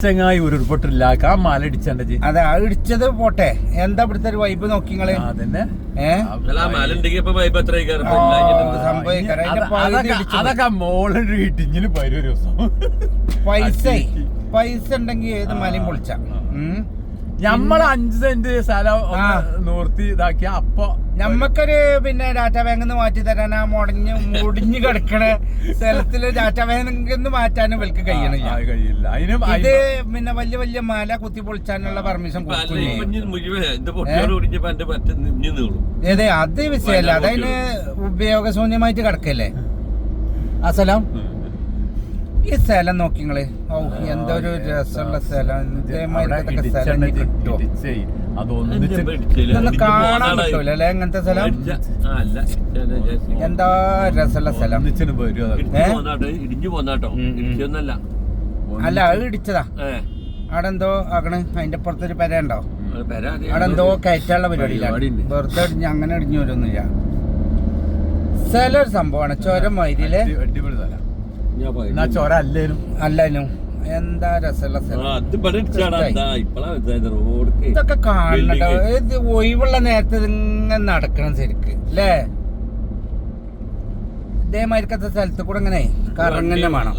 ചെങ്ങായി ഉരുൾപൊട്ടില്ല ആ മല ഇടിച്ചണ്ട അതെ ഇടിച്ചത് പോട്ടെ എന്താ ഇവിടുത്തെ ഒരു വൈബ് നോക്കിങ്ങള് അതന്നെ അതൊക്കെ മോളുടെ ഇടിഞ്ഞിന് വരും ഒരു ദിവസം പൈസ ഉണ്ടെങ്കിൽ ഏത് മലയും പൊളിച്ച ഞമ്മള് 5 സെന്റ് സ്ഥലം നോർത്തി ഇതാക്കിയ അപ്പൊ ഞമ്മക്കൊരു പിന്നെ ഡാറ്റാ ബാങ്കിൽ മാറ്റി തരാൻ ആ മുടിഞ്ഞു കിടക്കണ സ്ഥലത്തില് ഡാറ്റാ ബാങ്കിൽ മാറ്റാനും ഇവർക്ക് കഴിയില്ല ഇത് പിന്നെ വലിയ വലിയ മല കുത്തി പൊളിച്ചാനുള്ള പെർമിഷൻ അതെ അത് വിഷയമല്ല അതതിന് ഉപയോഗശൂന്യമായിട്ട് കിടക്കല്ലേ ആ സ്ഥലം ഈ സ്ഥലം നോക്കിങ്ങള് ഓ എന്തൊരു രസമുള്ള സ്ഥലം കിട്ടുമോ ഇതൊന്നും കാണാൻ പറ്റൂല അല്ലെ അങ്ങനത്തെ സ്ഥലം എന്താ രസമുള്ള സ്ഥലം അല്ല അത് ഇടിച്ചതാ അവിടെ എന്തോ ആകണ് അതിന്റെ പുറത്തൊരു പെര ഉണ്ടോ അവിടെ എന്തോ കയറ്റാനുള്ള പരിപാടിയിലാണ് വെറുതെ ഇടിഞ്ഞ് അങ്ങനെ ഇടിഞ്ഞു വരുന്നില്ല സ്ഥലം ഒരു സംഭവമാണ് ചുരം മൈരിയിലെ ചോര അല്ലേനും എന്താ രസമുള്ള ഇതൊക്കെ കാണട്ടോ ഇത് ഒഴിവുള്ള നേരത്തെ ഇങ്ങനെ നടക്കണം ശരിക്ക് അല്ലേ ഇതേമാതിരിക്കത്തെ സ്ഥലത്ത് കൂടെ ഇങ്ങനെ കറങ്ങനെ വേണം